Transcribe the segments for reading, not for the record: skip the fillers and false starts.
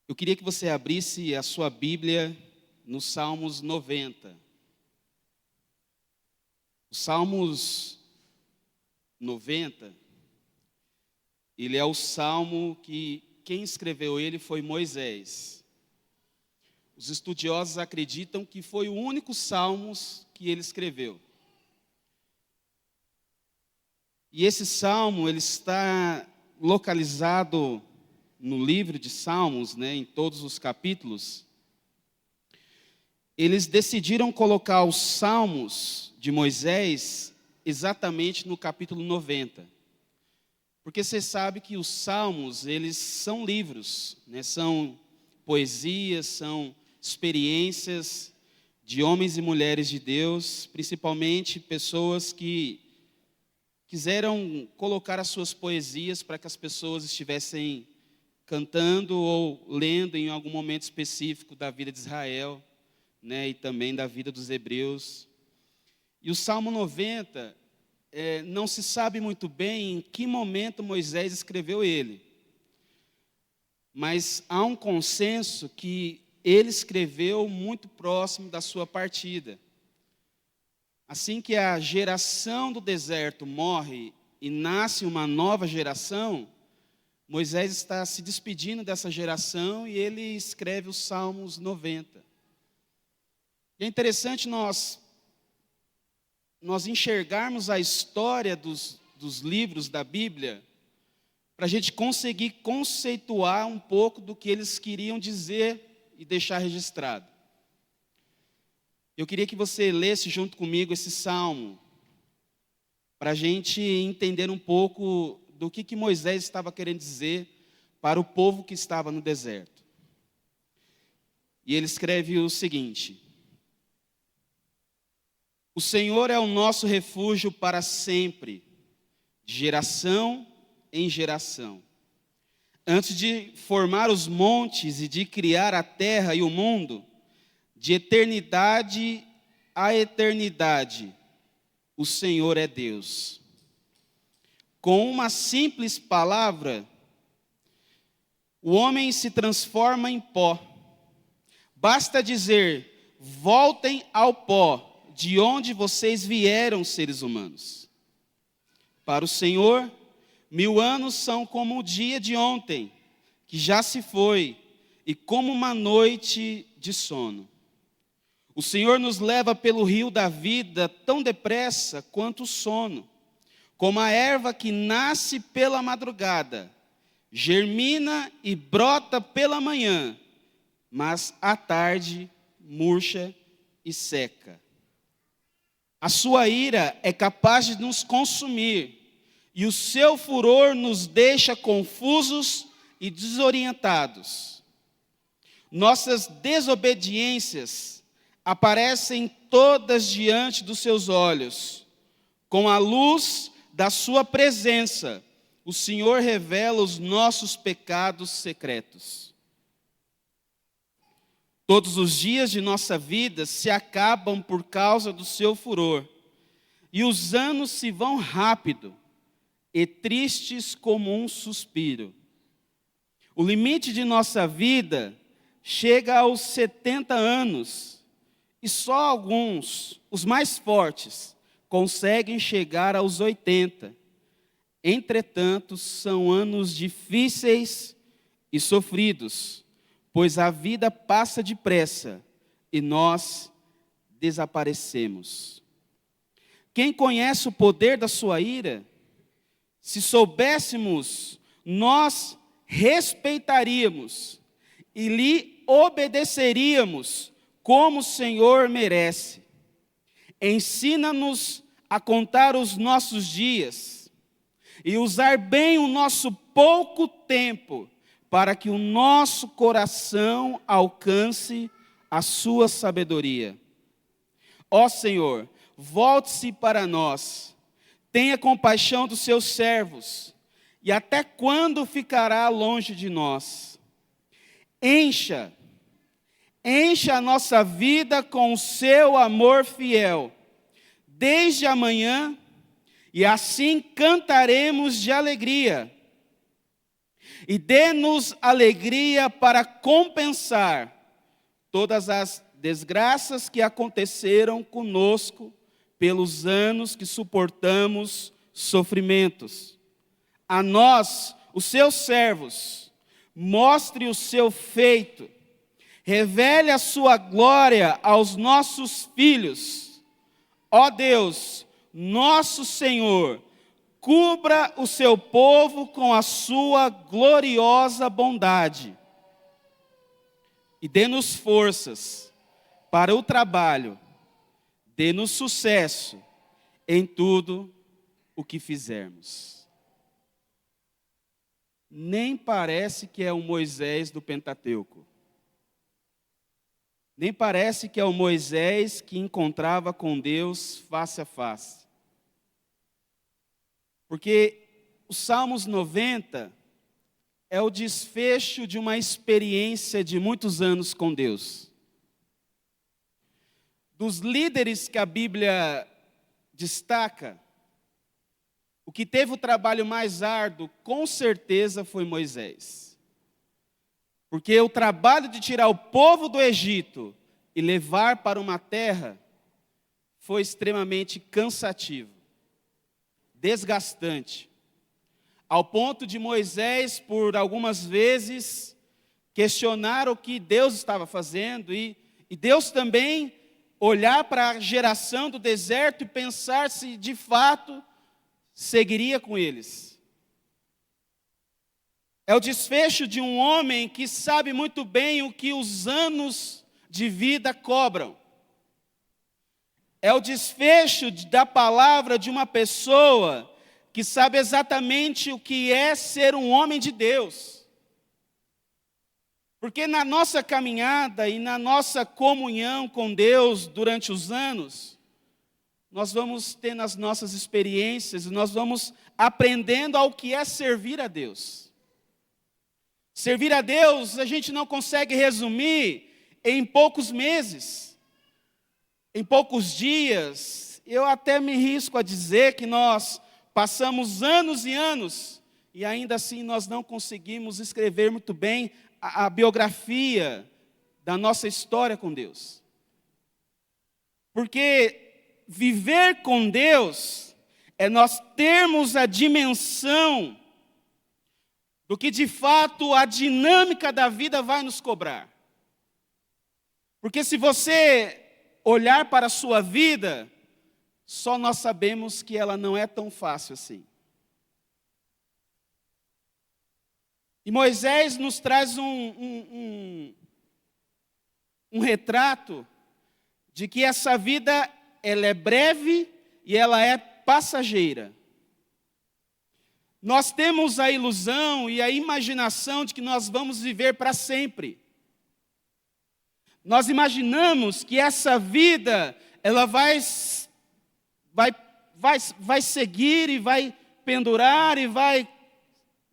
Eu queria que você abrisse a sua Bíblia no Salmos 90. O Salmos 90, ele é o salmo que quem escreveu ele foi Moisés. Os estudiosos acreditam que foi o único salmos que ele escreveu. E esse salmo, ele está localizado no livro de Salmos, em todos os capítulos. Eles decidiram colocar os salmos de Moisés exatamente no capítulo 90. Porque você sabe que os salmos, eles são livros, são poesias, são experiências de homens e mulheres de Deus, principalmente pessoas que quiseram colocar as suas poesias para que as pessoas estivessem cantando ou lendo em algum momento específico da vida de Israel, e também da vida dos hebreus. E o Salmo 90, não se sabe muito bem em que momento Moisés escreveu ele. Mas há um consenso que ele escreveu muito próximo da sua partida. Assim que a geração do deserto morre e nasce uma nova geração, Moisés está se despedindo dessa geração e ele escreve os Salmos 90. E é interessante nós enxergarmos a história dos livros da Bíblia para a gente conseguir conceituar um pouco do que eles queriam dizer e deixar registrado. Eu queria que você lesse junto comigo esse salmo, para a gente entender um pouco do que Moisés estava querendo dizer para o povo que estava no deserto. E ele escreve o seguinte: O Senhor é o nosso refúgio para sempre, de geração em geração. Antes de formar os montes e de criar a terra e o mundo, de eternidade a eternidade, o Senhor é Deus. Com uma simples palavra, o homem se transforma em pó. Basta dizer: voltem ao pó, de onde vocês vieram, seres humanos. Para o Senhor, 1000 anos são como o dia de ontem, que já se foi, e como uma noite de sono. O Senhor nos leva pelo rio da vida tão depressa quanto o sono, como a erva que nasce pela madrugada, germina e brota pela manhã, mas à tarde murcha e seca. A sua ira é capaz de nos consumir, e o seu furor nos deixa confusos e desorientados. Nossas desobediências aparecem todas diante dos seus olhos. Com a luz da sua presença, o Senhor revela os nossos pecados secretos. Todos os dias de nossa vida se acabam por causa do seu furor, e os anos se vão rápido, e tristes como um suspiro. O limite de nossa vida chega aos 70 anos, e só alguns, os mais fortes, conseguem chegar aos 80. Entretanto, são anos difíceis e sofridos, pois a vida passa depressa e nós desaparecemos. Quem conhece o poder da sua ira? Se soubéssemos, nós respeitaríamos e lhe obedeceríamos como o Senhor merece. Ensina-nos a contar os nossos dias e usar bem o nosso pouco tempo, para que o nosso coração alcance a sua sabedoria. Ó Senhor, volte-se para nós, tenha compaixão dos seus servos, e até quando ficará longe de nós? Encha a nossa vida com o seu amor fiel, desde amanhã, e assim cantaremos de alegria. e dê-nos alegria para compensar todas as desgraças que aconteceram conosco pelos anos que suportamos sofrimentos. A nós, os seus servos, mostre o seu feito, revele a sua glória aos nossos filhos. Ó Deus, nosso Senhor, cubra o seu povo com a sua gloriosa bondade e dê-nos forças para o trabalho, dê-nos sucesso em tudo o que fizermos. Nem parece que é o Moisés do Pentateuco. Nem parece que é o Moisés que encontrava com Deus face a face. Porque o Salmos 90 é o desfecho de uma experiência de muitos anos com Deus. Dos líderes que a Bíblia destaca, o que teve o trabalho mais árduo, com certeza, foi Moisés. Porque o trabalho de tirar o povo do Egito e levar para uma terra foi extremamente cansativo, desgastante, ao ponto de Moisés, por algumas vezes, questionar o que Deus estava fazendo e Deus também olhar para a geração do deserto e pensar se de fato seguiria com eles. É o desfecho de um homem que sabe muito bem o que os anos de vida cobram. É o desfecho da palavra de uma pessoa que sabe exatamente o que é ser um homem de Deus. Porque na nossa caminhada e na nossa comunhão com Deus durante os anos, nós vamos tendo as nossas experiências, nós vamos aprendendo ao que é servir a Deus. Servir a Deus a gente não consegue resumir em poucos meses, em poucos dias. Eu até me risco a dizer que nós passamos anos e anos e ainda assim nós não conseguimos escrever muito bem a biografia da nossa história com Deus. Porque viver com Deus é nós termos a dimensão do que de fato a dinâmica da vida vai nos cobrar. Porque se você olhar para a sua vida, só nós sabemos que ela não é tão fácil assim. E Moisés nos traz um retrato de que essa vida ela é breve e ela é passageira. Nós temos a ilusão e a imaginação de que nós vamos viver para sempre. Nós imaginamos que essa vida ela vai seguir e vai pendurar e vai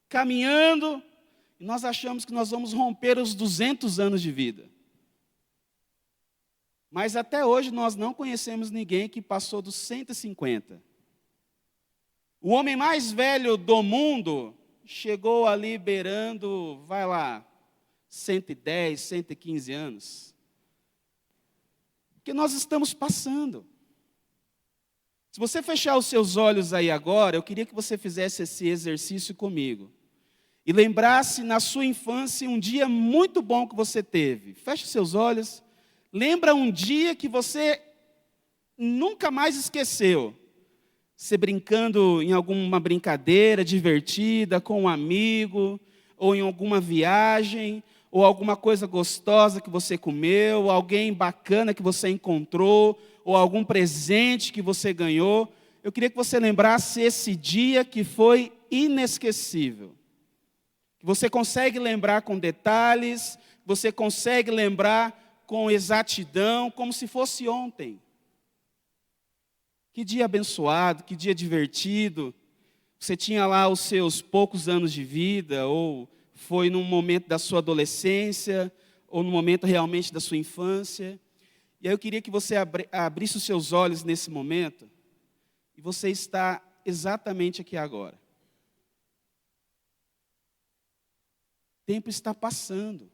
caminhando. E nós achamos que nós vamos romper os 200 anos de vida. Mas até hoje nós não conhecemos ninguém que passou dos 150. O homem mais velho do mundo chegou ali beirando, 110, 115 anos. Porque nós estamos passando. Se você fechar os seus olhos aí agora, eu queria que você fizesse esse exercício comigo. E lembrasse na sua infância um dia muito bom que você teve. Feche seus olhos. Lembra um dia que você nunca mais esqueceu. Você brincando em alguma brincadeira divertida, com um amigo, ou em alguma viagem, ou alguma coisa gostosa que você comeu, alguém bacana que você encontrou, ou algum presente que você ganhou. Eu queria que você lembrasse esse dia que foi inesquecível. Você consegue lembrar com detalhes, você consegue lembrar com exatidão, como se fosse ontem. Que dia abençoado, que dia divertido. Você tinha lá os seus poucos anos de vida, ou foi num momento da sua adolescência, ou no momento realmente da sua infância. E aí eu queria que você abrisse os seus olhos nesse momento, e você está exatamente aqui agora. tempo está passando.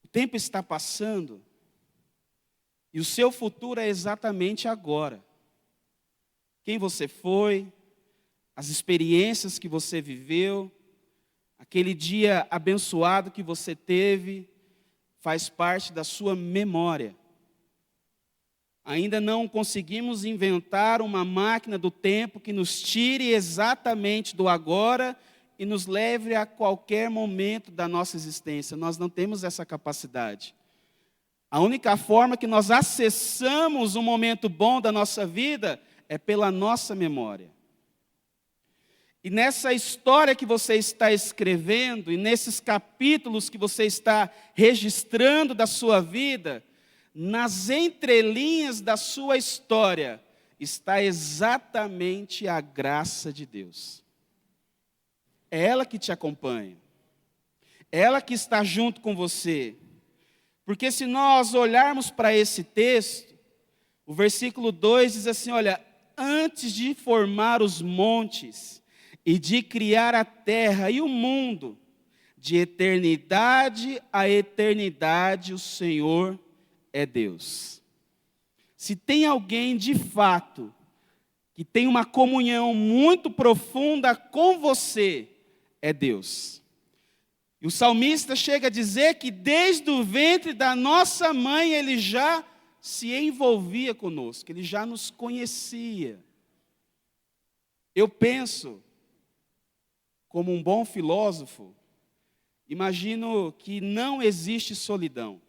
O tempo está passando. E o seu futuro é exatamente agora. Quem você foi, as experiências que você viveu, aquele dia abençoado que você teve, faz parte da sua memória. Ainda não conseguimos inventar uma máquina do tempo que nos tire exatamente do agora e nos leve a qualquer momento da nossa existência. Nós não temos essa capacidade. A única forma que nós acessamos um momento bom da nossa vida é pela nossa memória. E nessa história que você está escrevendo, e nesses capítulos que você está registrando da sua vida, nas entrelinhas da sua história, está exatamente a graça de Deus. É ela que te acompanha. É ela que está junto com você. Porque se nós olharmos para esse texto, o versículo 2 diz assim, olha, antes de formar os montes e de criar a terra e o mundo, de eternidade a eternidade o Senhor é Deus. Se tem alguém de fato que tem uma comunhão muito profunda com você, é Deus. E o salmista chega a dizer que desde o ventre da nossa mãe ele já se envolvia conosco, ele já nos conhecia. Eu penso, como um bom filósofo, imagino que não existe solidão.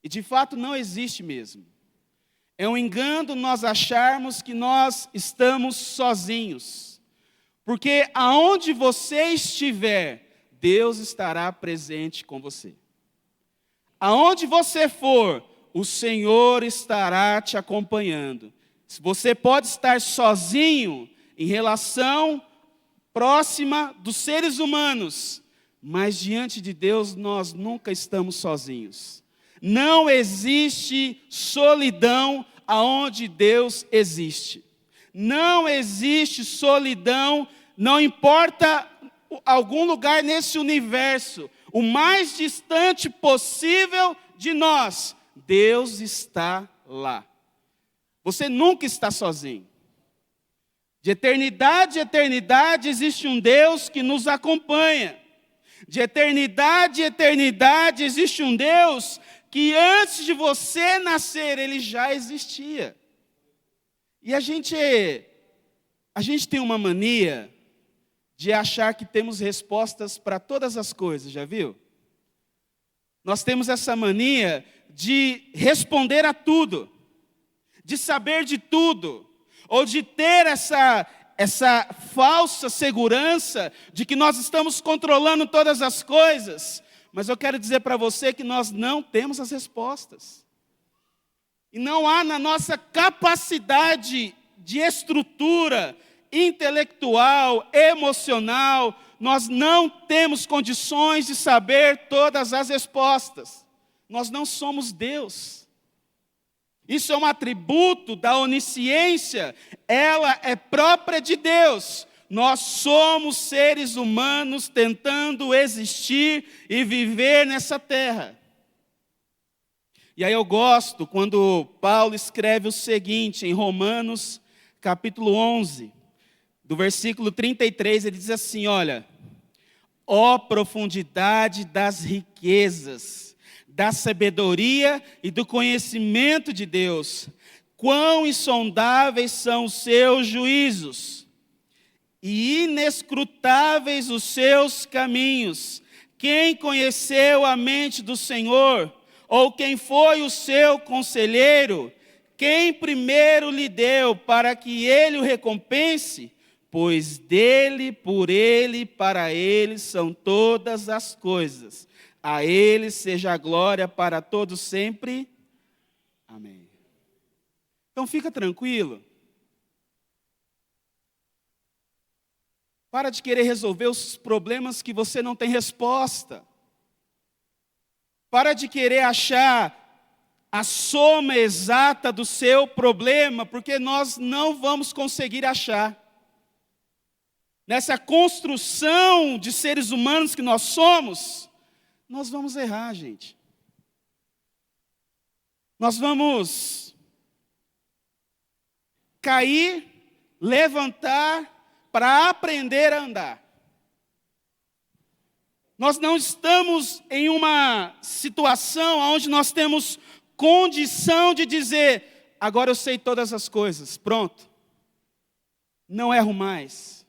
E de fato não existe mesmo. É um engano nós acharmos que nós estamos sozinhos. Porque aonde você estiver, Deus estará presente com você. Aonde você for, o Senhor estará te acompanhando. Você pode estar sozinho em relação próxima dos seres humanos, mas diante de Deus nós nunca estamos sozinhos. Não existe solidão aonde Deus existe. Não existe solidão, não importa algum lugar nesse universo, o mais distante possível de nós, Deus está lá. Você nunca está sozinho. De eternidade a eternidade existe um Deus que nos acompanha. De eternidade a eternidade existe um Deus que antes de você nascer, ele já existia. E a gente tem uma mania de achar que temos respostas para todas as coisas, já viu? Nós temos essa mania de responder a tudo, de saber de tudo, ou de ter essa falsa segurança de que nós estamos controlando todas as coisas. Mas eu quero dizer para você que nós não temos as respostas. E não há na nossa capacidade de estrutura intelectual, emocional, nós não temos condições de saber todas as respostas. Nós não somos Deus. Isso é um atributo da onisciência, ela é própria de Deus. Nós somos seres humanos tentando existir e viver nessa terra. E aí eu gosto quando Paulo escreve o seguinte em Romanos, capítulo 11, do versículo 33, ele diz assim, olha, ó profundidade das riquezas, da sabedoria e do conhecimento de Deus, quão insondáveis são os seus juízos, e inescrutáveis os seus caminhos. Quem conheceu a mente do Senhor? Ou quem foi o seu conselheiro? Quem primeiro lhe deu para que ele o recompense? Pois dele, por ele, para ele são todas as coisas. A ele seja a glória para todos sempre. Amém. Então fica tranquilo. Para de querer resolver os problemas que você não tem resposta. Para de querer achar a soma exata do seu problema, porque nós não vamos conseguir achar. nessa construção de seres humanos que nós somos, nós vamos errar, gente. Nós vamos cair, levantar para aprender a andar. Nós não estamos em uma situação onde nós temos condição de dizer, agora eu sei todas as coisas, pronto, não erro mais.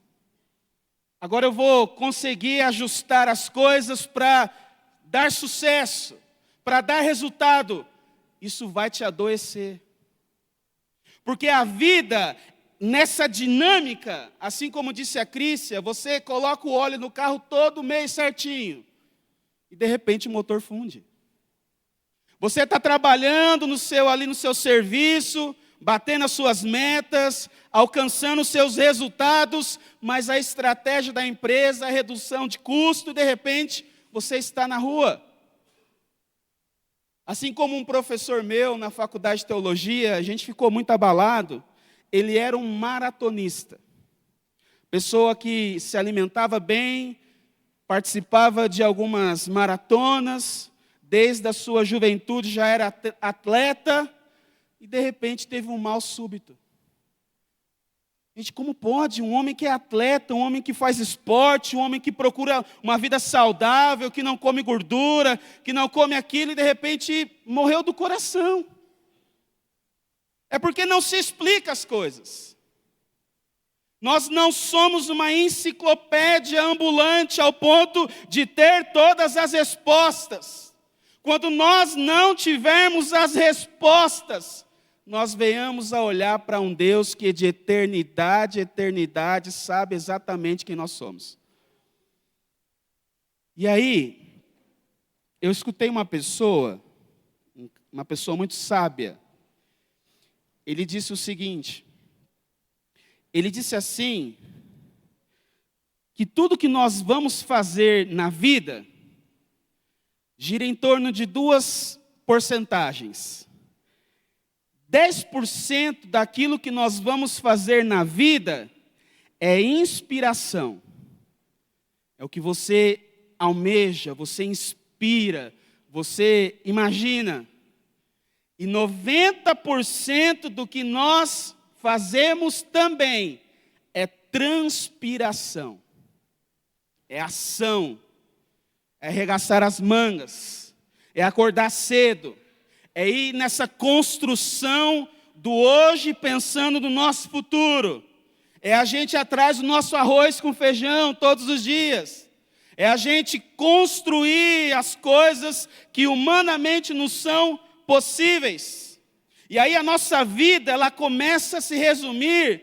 Agora eu vou conseguir ajustar as coisas para dar sucesso, para dar resultado. Isso vai te adoecer. Porque a vida, nessa dinâmica, assim como disse a Crícia, você coloca o óleo no carro todo mês certinho. E de repente o motor funde. Você está trabalhando ali no seu serviço, batendo as suas metas, alcançando os seus resultados, mas a estratégia da empresa, a redução de custo, e de repente você está na rua. Assim como um professor meu na faculdade de teologia, a gente ficou muito abalado. Ele era um maratonista. Pessoa que se alimentava bem, participava de algumas maratonas, desde a sua juventude já era atleta, e de repente teve um mal súbito. Gente, como pode um homem que é atleta, um homem que faz esporte, um homem que procura uma vida saudável, que não come gordura, que não come aquilo, e de repente morreu do coração? É porque não se explica as coisas. Nós não somos uma enciclopédia ambulante ao ponto de ter todas as respostas. Quando nós não tivermos as respostas, nós venhamos a olhar para um Deus que de eternidade a eternidade sabe exatamente quem nós somos. E aí, eu escutei uma pessoa muito sábia. Ele disse o seguinte, ele disse assim, que tudo que nós vamos fazer na vida gira em torno de duas porcentagens. 10% daquilo que nós vamos fazer na vida é inspiração. É o que você almeja, você inspira, você imagina. E 90% do que nós fazemos também é transpiração. É ação. É arregaçar as mangas. É acordar cedo. É ir nessa construção do hoje pensando no nosso futuro. É a gente ir atrás do nosso arroz com feijão todos os dias. É a gente construir as coisas que humanamente nos são possíveis. E aí a nossa vida, ela começa a se resumir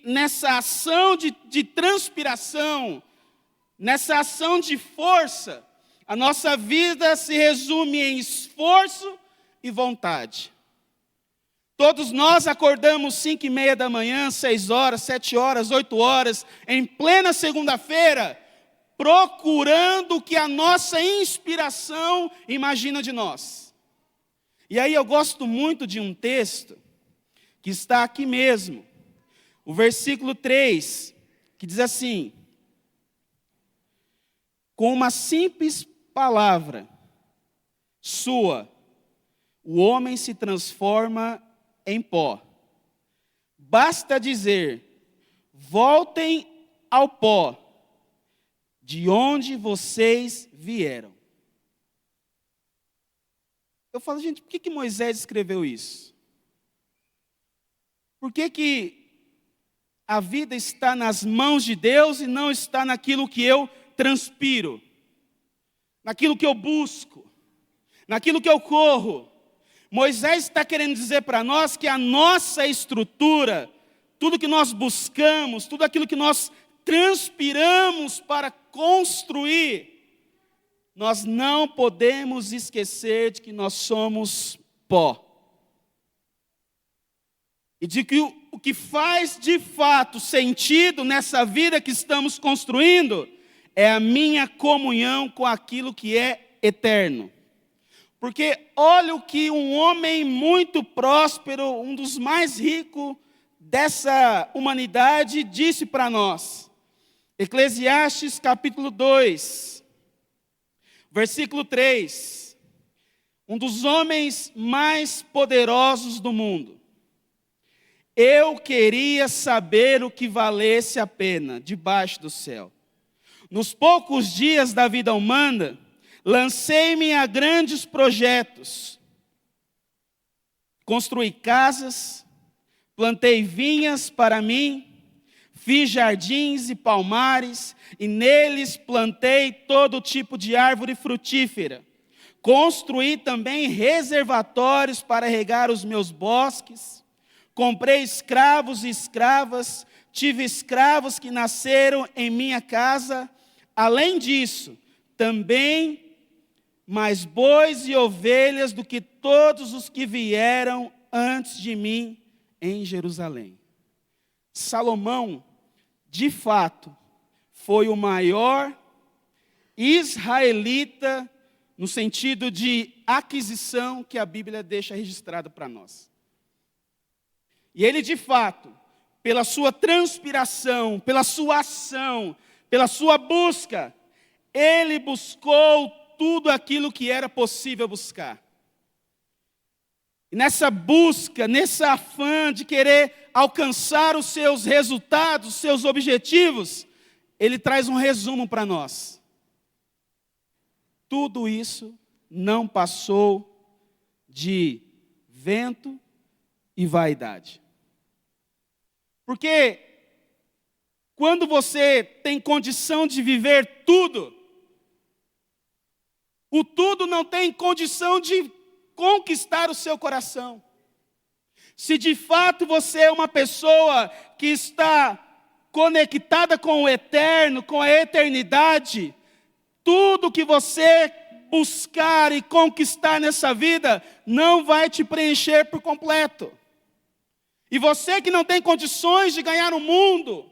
nessa ação de transpiração, nessa ação de força. A nossa vida se resume em esforço e vontade. Todos nós acordamos 5:30 da manhã, 6 horas, 7 horas, 8 horas, em plena segunda-feira, procurando o que a nossa inspiração imagina de nós. E aí eu gosto muito de um texto que está aqui mesmo, o versículo 3, que diz assim: com uma simples palavra sua, o homem se transforma em pó. Basta dizer: voltem ao pó, de onde vocês vieram. Eu falo, gente, por que Moisés escreveu isso? Por que a vida está nas mãos de Deus e não está naquilo que eu transpiro, naquilo que eu busco, naquilo que eu corro? Moisés está querendo dizer para nós que a nossa estrutura, tudo que nós buscamos, tudo aquilo que nós transpiramos para construir, nós não podemos esquecer de que nós somos pó. E de que o que faz de fato sentido nessa vida que estamos construindo é a minha comunhão com aquilo que é eterno. Porque olha o que um homem muito próspero, um dos mais ricos dessa humanidade, disse para nós. Eclesiastes capítulo 2, versículo 3. Um dos homens mais poderosos do mundo. Eu queria saber o que valesse a pena debaixo do céu. Nos poucos dias da vida humana, lancei-me a grandes projetos. Construí casas, plantei vinhas para mim, fiz jardins e palmares, e neles plantei todo tipo de árvore frutífera. Construí também reservatórios para regar os meus bosques. Comprei escravos e escravas, tive escravos que nasceram em minha casa. Além disso, também mais bois e ovelhas do que todos os que vieram antes de mim em Jerusalém. Salomão, de fato, foi o maior israelita no sentido de aquisição que a Bíblia deixa registrado para nós. E ele, de fato, pela sua transpiração, pela sua ação, pela sua busca, ele buscou tudo aquilo que era possível buscar. E nessa busca, nesse afã de querer alcançar os seus resultados, os seus objetivos, ele traz um resumo para nós. Tudo isso não passou de vento e vaidade. Porque quando você tem condição de viver tudo, o tudo não tem condição de conquistar o seu coração. Se de fato você é uma pessoa que está conectada com o eterno, com a eternidade, tudo que você buscar e conquistar nessa vida não vai te preencher por completo. E você que não tem condições de ganhar o mundo,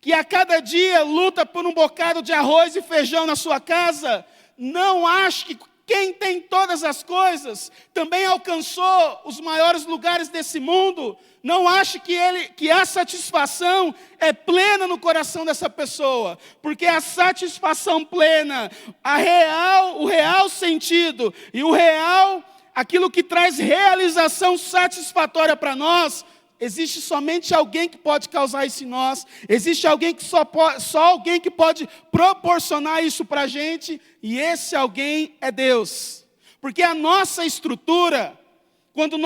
que a cada dia luta por um bocado de arroz e feijão na sua casa, não ache que quem tem todas as coisas também alcançou os maiores lugares desse mundo. Não ache que a satisfação é plena no coração dessa pessoa, porque a satisfação plena, o real sentido e aquilo que traz realização satisfatória para nós, existe somente alguém que pode causar isso em nós. Existe alguém que só alguém que pode proporcionar isso para a gente. E esse alguém é Deus. Porque a nossa estrutura, quando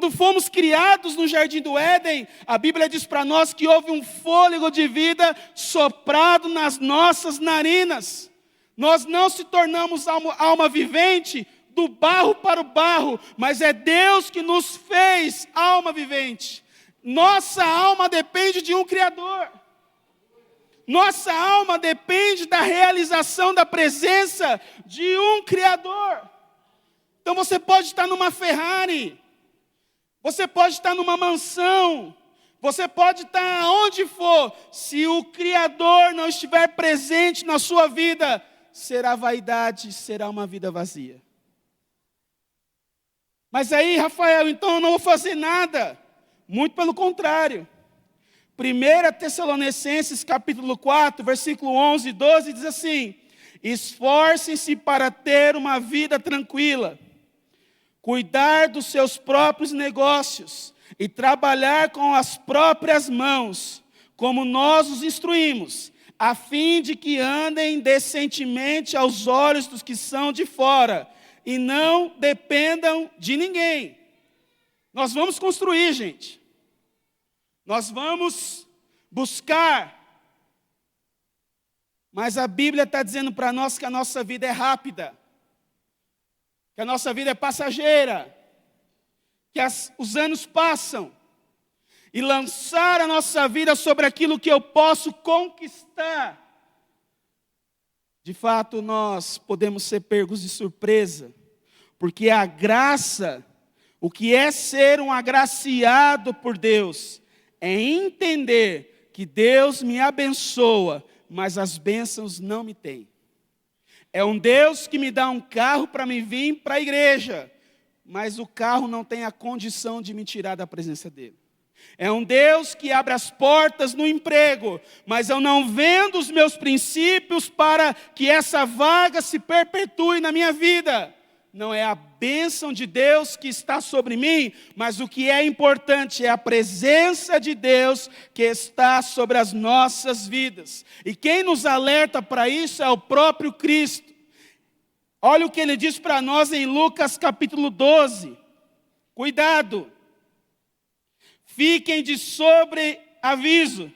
fomos criados no Jardim do Éden, a Bíblia diz para nós que houve um fôlego de vida soprado nas nossas narinas. Nós não se tornamos alma vivente do barro para o barro, mas é Deus que nos fez alma vivente. Nossa alma depende de um Criador. Nossa alma depende da realização da presença de um Criador. Então você pode estar numa Ferrari, você pode estar numa mansão, você pode estar onde for, se o Criador não estiver presente na sua vida, será vaidade, será uma vida vazia. Mas aí, Rafael, então eu não vou fazer nada. Muito pelo contrário. 1 Tessalonicenses capítulo 4, versículo 11 e 12 diz assim: esforcem-se para ter uma vida tranquila, cuidar dos seus próprios negócios e trabalhar com as próprias mãos, como nós os instruímos, a fim de que andem decentemente aos olhos dos que são de fora, e não dependam de ninguém. Nós vamos construir, gente. Nós vamos buscar. Mas a Bíblia está dizendo para nós que a nossa vida é rápida, que a nossa vida é passageira, que os anos passam. E lançar a nossa vida sobre aquilo que eu posso conquistar, de fato, nós podemos ser pegos de surpresa, porque a graça, o que é ser um agraciado por Deus, é entender que Deus me abençoa, mas as bênçãos não me têm. É um Deus que me dá um carro para me vir para a igreja, mas o carro não tem a condição de me tirar da presença dEle. É um Deus que abre as portas no emprego, mas eu não vendo os meus princípios para que essa vaga se perpetue na minha vida. Não é a bênção de Deus que está sobre mim, mas o que é importante é a presença de Deus que está sobre as nossas vidas. E quem nos alerta para isso é o próprio Cristo. Olha o que ele diz para nós em Lucas capítulo 12. Cuidado, fiquem de sobreaviso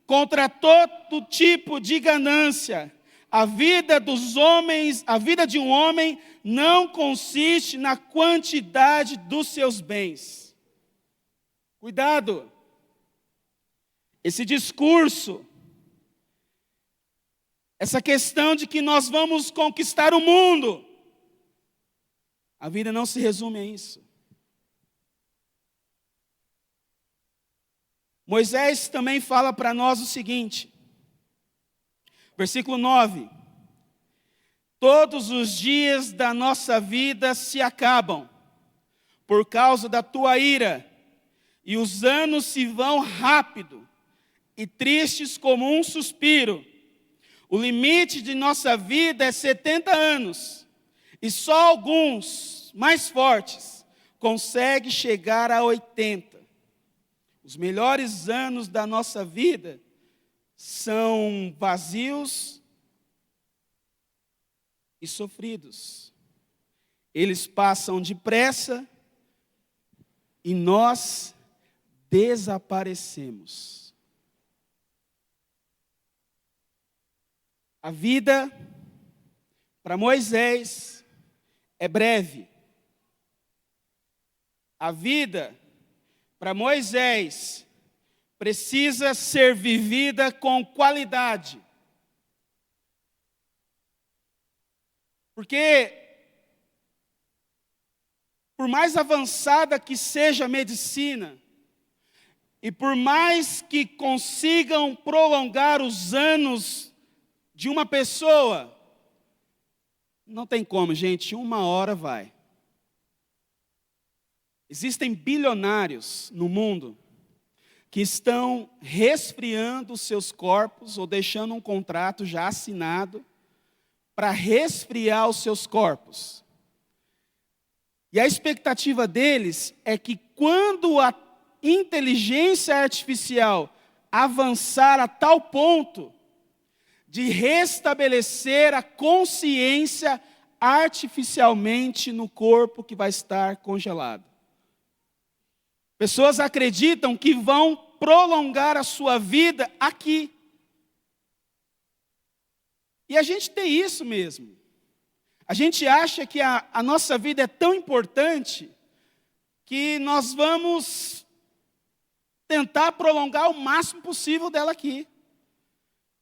contra todo tipo de ganância. A vida dos homens, a vida de um homem não consiste na quantidade dos seus bens. Cuidado. Esse discurso, essa questão de que nós vamos conquistar o mundo, a vida não se resume a isso. Moisés também fala para nós o seguinte, versículo 9: todos os dias da nossa vida se acabam por causa da tua ira, e os anos se vão rápido e tristes como um suspiro. O limite de nossa vida é 70 anos, e só alguns mais fortes conseguem chegar a 80. Os melhores anos da nossa vida são vazios e sofridos. Eles passam depressa e nós desaparecemos. A vida para Moisés é breve. A vida para Moisés precisa ser vivida com qualidade. Porque, por mais avançada que seja a medicina, e por mais que consigam prolongar os anos de uma pessoa, não tem como, gente, 1 hora vai. Existem bilionários no mundo que estão resfriando os seus corpos ou deixando um contrato já assinado para resfriar os seus corpos. E a expectativa deles é que quando a inteligência artificial avançar a tal ponto de restabelecer a consciência artificialmente no corpo que vai estar congelado. Pessoas acreditam que vão prolongar a sua vida aqui. E a gente tem isso mesmo. A gente acha que a nossa vida é tão importante que nós vamos tentar prolongar o máximo possível dela aqui.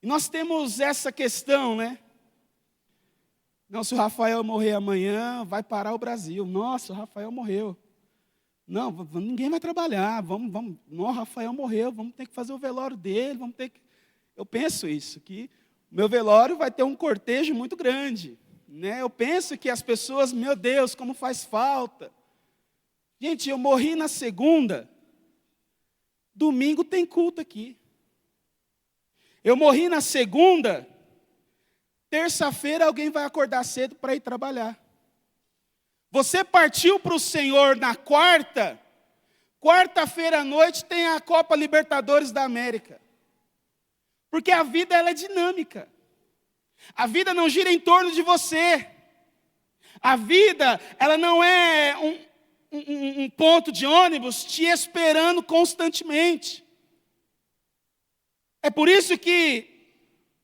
E nós temos essa questão, né? Não, se o Rafael morrer amanhã, vai parar o Brasil. Nossa, o Rafael morreu. Não, ninguém vai trabalhar, vamos, não, o Rafael morreu, vamos ter que fazer o velório dele, Eu penso isso, que o meu velório vai ter um cortejo muito grande, né? Eu penso que as pessoas, meu Deus, como faz falta. Gente, eu morri na segunda, domingo tem culto aqui. Eu morri na segunda, terça-feira alguém vai acordar cedo para ir trabalhar. Você partiu para o Senhor na quarta-feira à noite tem a Copa Libertadores da América. Porque a vida ela é dinâmica. A vida não gira em torno de você. A vida ela não é um ponto de ônibus te esperando constantemente. É por isso que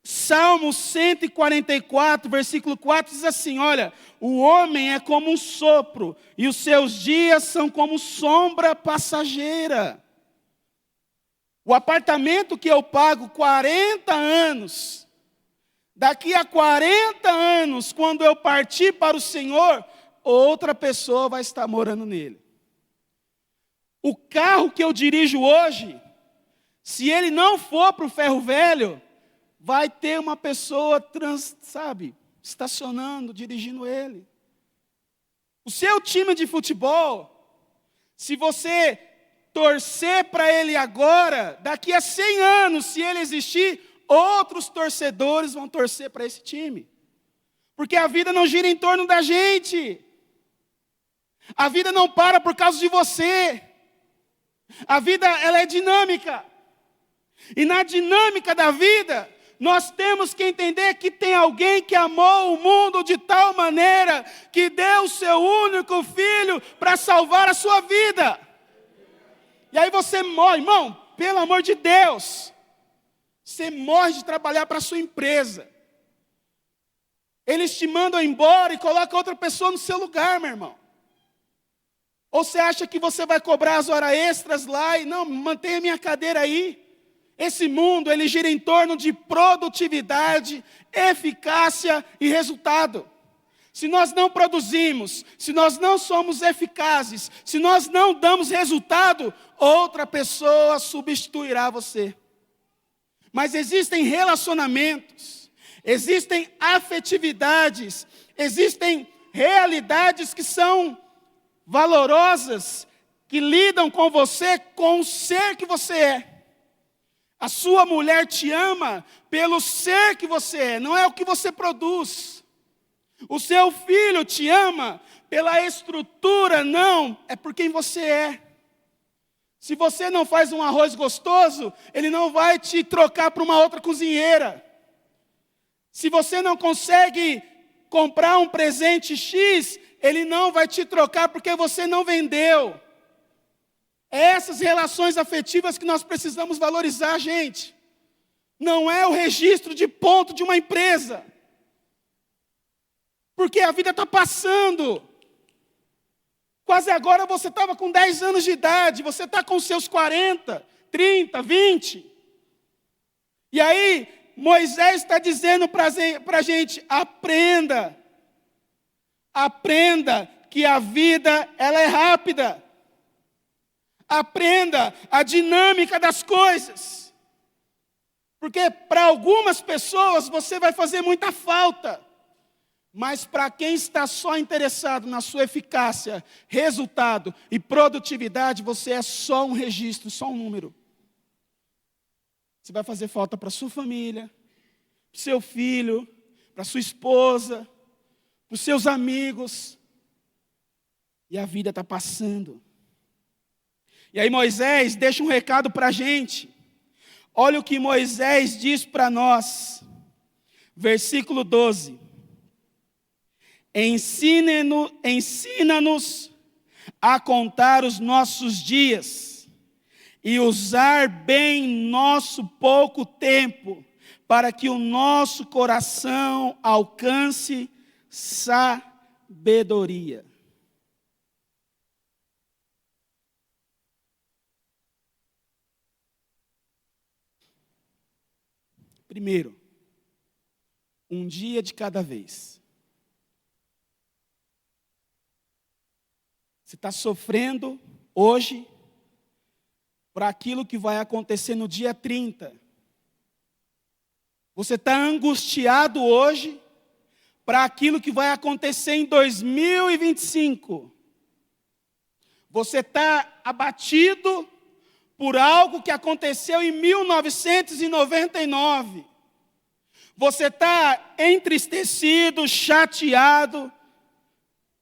Salmo 144, versículo 4, diz assim, olha, o homem é como um sopro, e os seus dias são como sombra passageira. O apartamento que eu pago 40 anos, daqui a 40 anos, quando eu partir para o Senhor, outra pessoa vai estar morando nele. O carro que eu dirijo hoje, se ele não for para o ferro velho, vai ter uma pessoa, estacionando, dirigindo ele. O seu time de futebol, se você torcer para ele agora, daqui a 100 anos, se ele existir, outros torcedores vão torcer para esse time. Porque a vida não gira em torno da gente. A vida não para por causa de você. A vida, ela é dinâmica. E na dinâmica da vida, nós temos que entender que tem alguém que amou o mundo de tal maneira que deu o seu único filho para salvar a sua vida. E aí você morre, irmão, pelo amor de Deus. Você morre de trabalhar para a sua empresa. Eles te mandam embora e colocam outra pessoa no seu lugar, meu irmão. Ou você acha que você vai cobrar as horas extras lá e não, mantenha minha cadeira aí. Esse mundo, ele gira em torno de produtividade, eficácia e resultado. Se nós não produzimos, se nós não somos eficazes, se nós não damos resultado, outra pessoa substituirá você. Mas existem relacionamentos, existem afetividades, existem realidades que são valorosas, que lidam com você, com o ser que você é. A sua mulher te ama pelo ser que você é, não é o que você produz. O seu filho te ama pela estrutura, não, é por quem você é. Se você não faz um arroz gostoso, ele não vai te trocar para uma outra cozinheira. Se você não consegue comprar um presente X, ele não vai te trocar porque você não vendeu. É essas relações afetivas que nós precisamos valorizar, gente. Não é o registro de ponto de uma empresa. Porque a vida está passando. Quase agora você estava com 10 anos de idade, você está com seus 40, 30, 20. E aí, Moisés está dizendo para a gente, aprenda. Aprenda que a vida, ela é rápida. Aprenda a dinâmica das coisas. Porque para algumas pessoas você vai fazer muita falta. Mas para quem está só interessado na sua eficácia, resultado e produtividade, você é só um registro, só um número. Você vai fazer falta para sua família, para o seu filho, para sua esposa, para os seus amigos. E a vida está passando. E aí Moisés deixa um recado para a gente. Olha o que Moisés diz para nós. Versículo 12. Ensina-nos a contar os nossos dias e usar bem nosso pouco tempo, para que o nosso coração alcance sabedoria. Primeiro, um dia de cada vez. Você está sofrendo hoje por aquilo que vai acontecer no dia 30. Você está angustiado hoje para aquilo que vai acontecer em 2025. Você está abatido por algo que aconteceu em 1999. Você está entristecido, chateado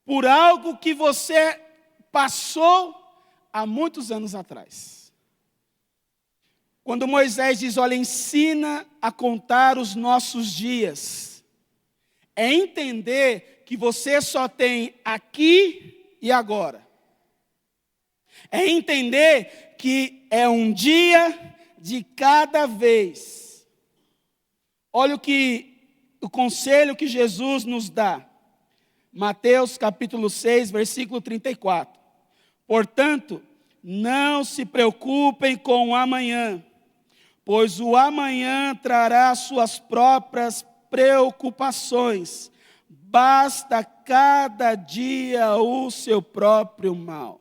por algo que você passou há muitos anos atrás. Quando Moisés diz, olha, ensina a contar os nossos dias, é entender que você só tem aqui e agora. É entender que é um dia de cada vez. Olha o conselho que Jesus nos dá. Mateus capítulo 6, versículo 34. Portanto, não se preocupem com o amanhã, pois o amanhã trará suas próprias preocupações. Basta cada dia o seu próprio mal.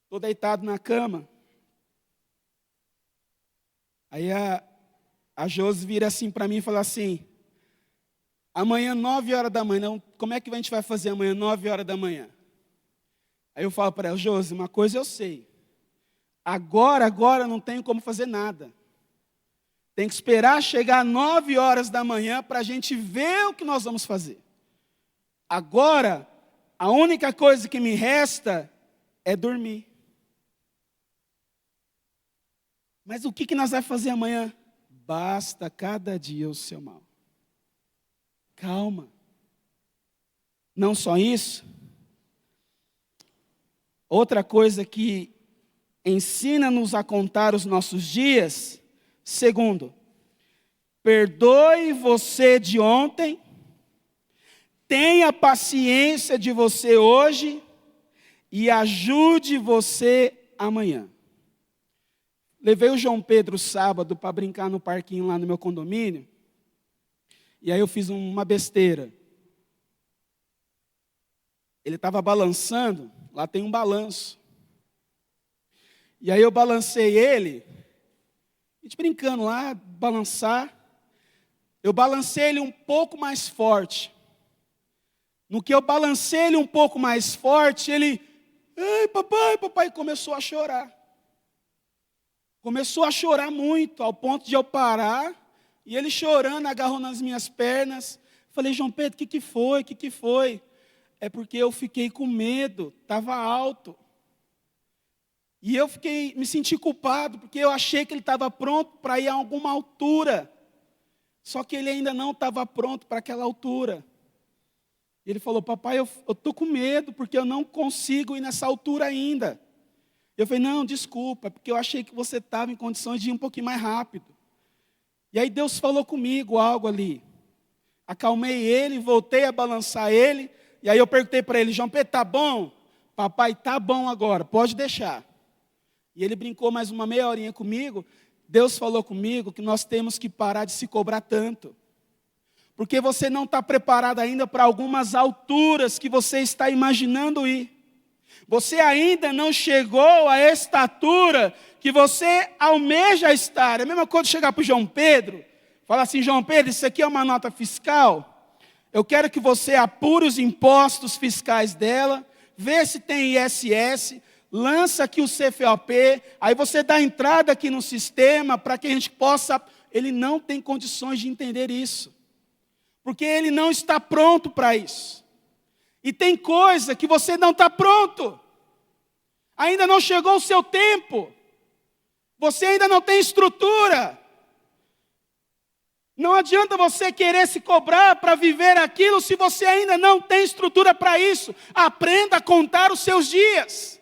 Estou deitado na cama. Aí a Josi vira assim para mim e fala assim, amanhã 9 horas da manhã, como é que a gente vai fazer amanhã 9 horas da manhã? Aí eu falo para ela, Josi, uma coisa eu sei. Agora não tenho como fazer nada. Tem que esperar chegar 9 horas da manhã para a gente ver o que nós vamos fazer. Agora, a única coisa que me resta é dormir. Mas o que nós vamos fazer amanhã? Basta cada dia o seu mal. Calma. Não só isso. Outra coisa que ensina-nos a contar os nossos dias. Segundo, perdoe você de ontem, tenha paciência de você hoje e ajude você amanhã. Levei o João Pedro sábado para brincar no parquinho lá no meu condomínio, e aí eu fiz uma besteira. Ele estava balançando, lá tem um balanço. E aí eu balancei ele, a gente brincando lá, balançar. Eu balancei ele um pouco mais forte. No que eu balancei ele um pouco mais forte, ele, ei, papai, começou a chorar. Começou a chorar muito, ao ponto de eu parar, e ele chorando, agarrou nas minhas pernas. Falei, João Pedro, o que foi? O que foi? É porque eu fiquei com medo, estava alto. E eu me senti culpado, porque eu achei que ele estava pronto para ir a alguma altura. Só que ele ainda não estava pronto para aquela altura. Ele falou, papai, eu estou com medo, porque eu não consigo ir nessa altura ainda. Eu falei, não, desculpa, porque eu achei que você estava em condições de ir um pouquinho mais rápido. E aí Deus falou comigo algo ali. Acalmei ele, voltei a balançar ele, e aí eu perguntei para ele, João Pedro, tá bom? Papai, tá bom agora, pode deixar. E ele brincou mais uma meia horinha comigo. Deus falou comigo que nós temos que parar de se cobrar tanto. Porque você não está preparado ainda para algumas alturas que você está imaginando ir. Você ainda não chegou à estatura que você almeja estar. É a mesma coisa chegar para o João Pedro, falar assim, João Pedro, isso aqui é uma nota fiscal. Eu quero que você apure os impostos fiscais dela, vê se tem ISS, lança aqui o CFOP, aí você dá entrada aqui no sistema para que a gente possa... Ele não tem condições de entender isso. Porque ele não está pronto para isso. E tem coisa que você não está pronto. Ainda não chegou o seu tempo. Você ainda não tem estrutura. Não adianta você querer se cobrar para viver aquilo se você ainda não tem estrutura para isso. Aprenda a contar os seus dias.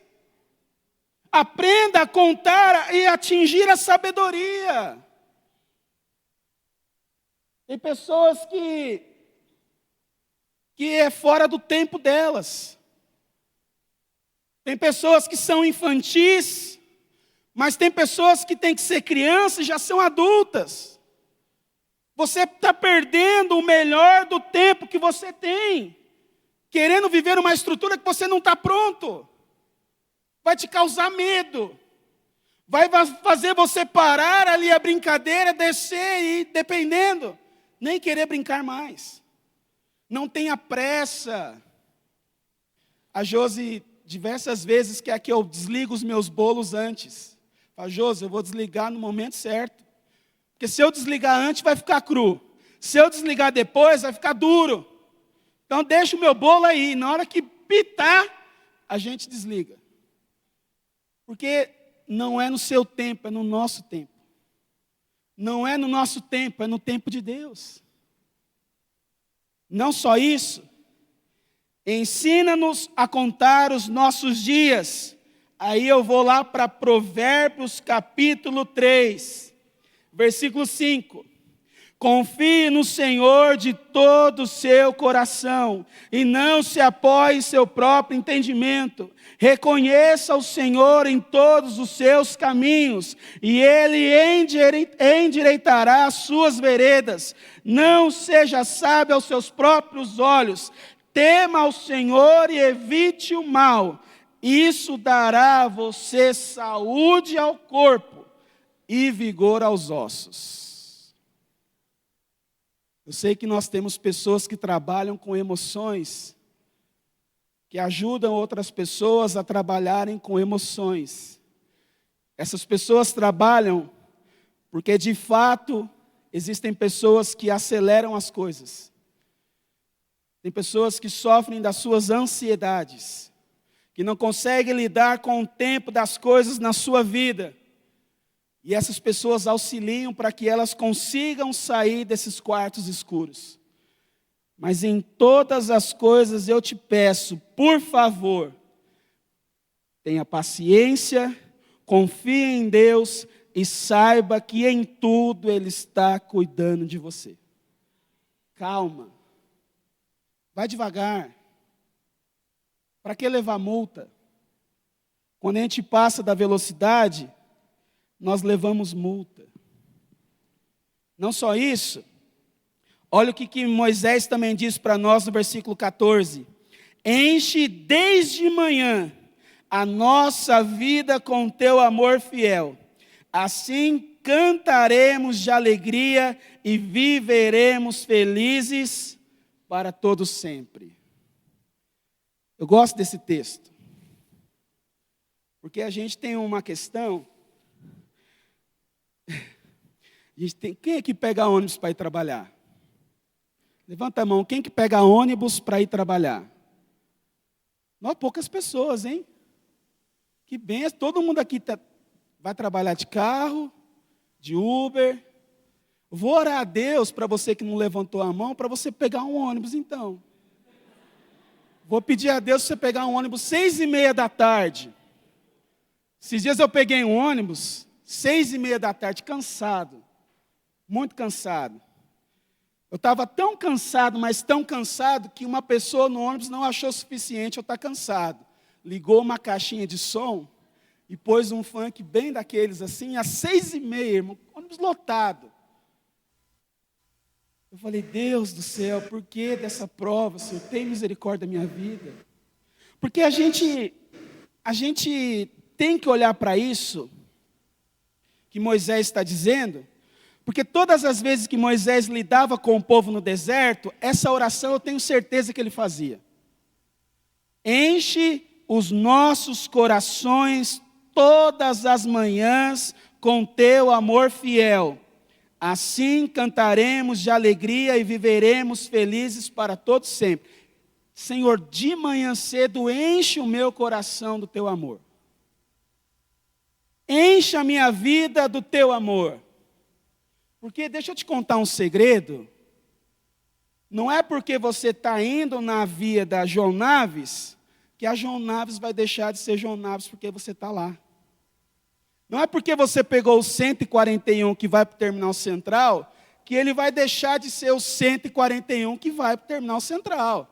Aprenda a contar e atingir a sabedoria. Tem pessoas que é fora do tempo delas. Tem pessoas que são infantis, mas tem pessoas que têm que ser crianças e já são adultas. Você está perdendo o melhor do tempo que você tem, querendo viver uma estrutura que você não está pronto. Vai te causar medo. Vai fazer você parar ali a brincadeira, descer e, dependendo, nem querer brincar mais. Não tenha pressa. A Josi, diversas vezes, quer que eu desligue os meus bolos antes. Fala, Josi, eu vou desligar no momento certo. Porque se eu desligar antes, vai ficar cru. Se eu desligar depois, vai ficar duro. Então, deixa o meu bolo aí. Na hora que pitar, a gente desliga. Porque não é no seu tempo, é no nosso tempo. Não é no nosso tempo, é no tempo de Deus. Não só isso, ensina-nos a contar os nossos dias. Aí eu vou lá para Provérbios capítulo 3, versículo 5. Confie no Senhor de todo o seu coração e não se apoie em seu próprio entendimento. Reconheça o Senhor em todos os seus caminhos e Ele endireitará as suas veredas. Não seja sábio aos seus próprios olhos. Tema ao Senhor e evite o mal. Isso dará a você saúde ao corpo e vigor aos ossos. Eu sei que nós temos pessoas que trabalham com emoções que ajudam outras pessoas a trabalharem com emoções. Essas pessoas trabalham porque, de fato, existem pessoas que aceleram as coisas. Tem pessoas que sofrem das suas ansiedades, que não conseguem lidar com o tempo das coisas na sua vida. E essas pessoas auxiliam para que elas consigam sair desses quartos escuros. Mas em todas as coisas eu te peço, por favor, tenha paciência, confie em Deus e saiba que em tudo Ele está cuidando de você. Calma. Vai devagar. Para que levar multa? Quando a gente passa da velocidade, nós levamos multa. Não só isso, olha o que Moisés também diz para nós no versículo 14. Enche desde manhã a nossa vida com teu amor fiel. Assim cantaremos de alegria e viveremos felizes para todo sempre. Eu gosto desse texto, porque a gente tem uma questão. Quem é que pega ônibus para ir trabalhar? Levanta a mão, quem que pega ônibus para ir trabalhar? Não, poucas pessoas, hein? Que benção, todo mundo aqui vai trabalhar de carro, de Uber. Vou orar a Deus para você que não levantou a mão, para você pegar um ônibus então. Vou pedir a Deus para você pegar um ônibus 6:30 da tarde. Esses dias eu peguei um ônibus, 6:30 da tarde, cansado. Muito cansado. Eu estava tão cansado, mas tão cansado, que uma pessoa no ônibus não achou suficiente eu estar cansado. Ligou uma caixinha de som e pôs um funk bem daqueles assim, às 6:30, irmão, ônibus lotado. Eu falei, Deus do céu, por que dessa prova, Senhor? Tem misericórdia da minha vida. Porque a gente tem que olhar para isso que Moisés está dizendo, porque todas as vezes que Moisés lidava com o povo no deserto, essa oração eu tenho certeza que ele fazia. Enche os nossos corações todas as manhãs com teu amor fiel. Assim cantaremos de alegria e viveremos felizes para todos sempre. Senhor, de manhã cedo enche o meu coração do teu amor. Enche a minha vida do teu amor. Porque deixa eu te contar um segredo. Não é porque você está indo na via da João Naves que a João Naves vai deixar de ser João Naves porque você está lá. Não é porque você pegou o 141 que vai para o Terminal Central que ele vai deixar de ser o 141 que vai para o Terminal Central.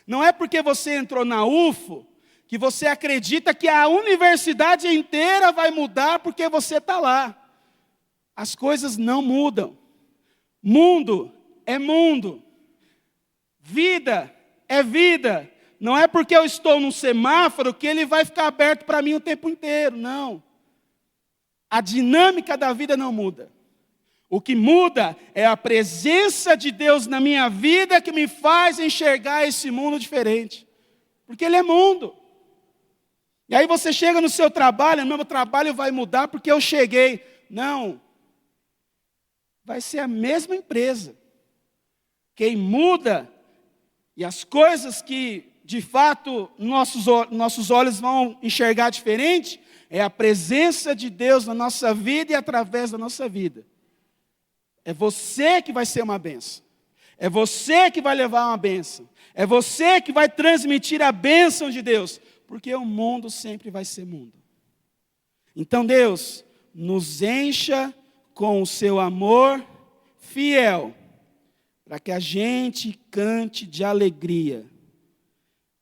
Não é porque você entrou na UFO que você acredita que a universidade inteira vai mudar porque você está lá. As coisas não mudam. Mundo é mundo. Vida é vida. Não é porque eu estou num semáforo que ele vai ficar aberto para mim o tempo inteiro, não. A dinâmica da vida não muda. O que muda é a presença de Deus na minha vida que me faz enxergar esse mundo diferente. Porque ele é mundo. E aí você chega no seu trabalho, meu trabalho vai mudar porque eu cheguei. Não. Vai ser a mesma empresa. Quem muda e as coisas que de fato nossos olhos vão enxergar diferente é a presença de Deus na nossa vida e através da nossa vida. É você que vai ser uma bênção. É você que vai levar uma bênção. É você que vai transmitir a bênção de Deus. Porque o mundo sempre vai ser mundo. Então Deus, nos encha com o seu amor fiel. Para que a gente cante de alegria.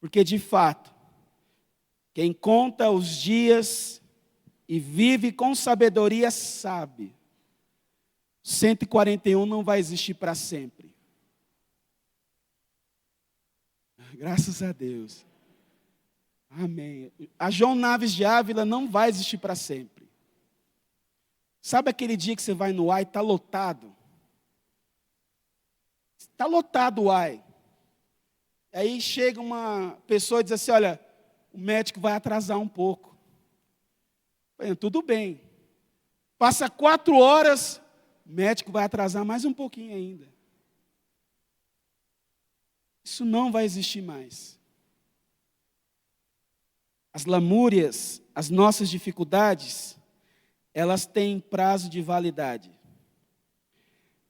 Porque de fato, quem conta os dias e vive com sabedoria sabe. 141 não vai existir para sempre. Graças a Deus. Amém. A João Naves de Ávila não vai existir para sempre. Sabe aquele dia que você vai no UAI e está lotado? Está lotado o UAI. Aí chega uma pessoa e diz assim, olha, o médico vai atrasar um pouco. Tudo bem. Passa 4 horas, o médico vai atrasar mais um pouquinho ainda. Isso não vai existir mais. As lamúrias, as nossas dificuldades, elas têm prazo de validade.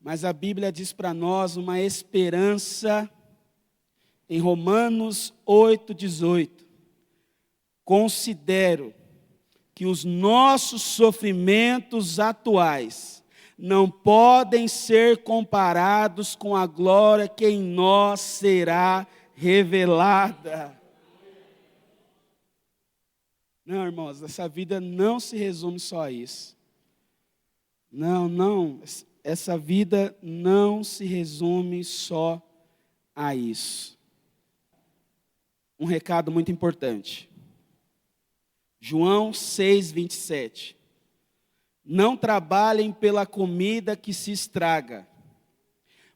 Mas a Bíblia diz para nós uma esperança em Romanos 8:18. Considero que os nossos sofrimentos atuais não podem ser comparados com a glória que em nós será revelada. Não, irmãos, essa vida não se resume só a isso. Não, essa vida não se resume só a isso. Um recado muito importante. João 6:27. Não trabalhem pela comida que se estraga,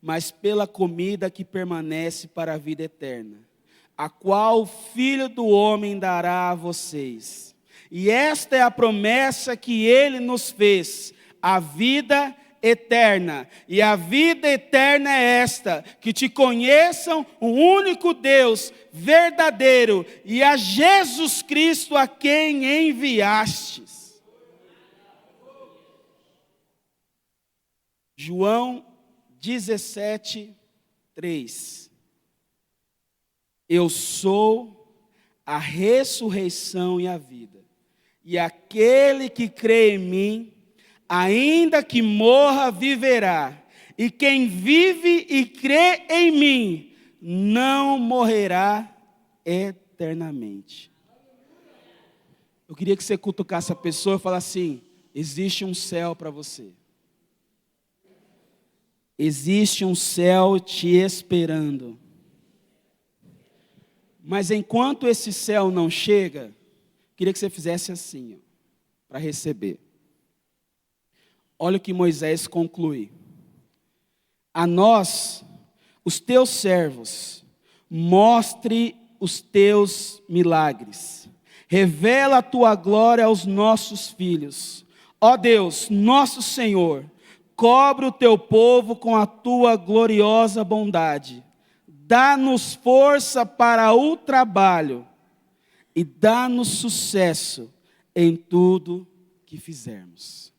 mas pela comida que permanece para a vida eterna, a qual o Filho do Homem dará a vocês. E esta é a promessa que Ele nos fez, a vida eterna. E a vida eterna é esta, que te conheçam o único Deus verdadeiro e a Jesus Cristo a quem enviastes. João 17:3. Eu sou a ressurreição e a vida. E aquele que crê em mim, ainda que morra, viverá. E quem vive e crê em mim, não morrerá eternamente. Eu queria que você cutucasse a pessoa e falasse assim, existe um céu para você. Existe um céu te esperando. Mas enquanto esse céu não chega, queria que você fizesse assim, para receber. Olha o que Moisés conclui. A nós, os teus servos, mostre os teus milagres. Revela a tua glória aos nossos filhos. Ó Deus, nosso Senhor, cobre o teu povo com a tua gloriosa bondade. Dá-nos força para o trabalho e dá-nos sucesso em tudo que fizermos.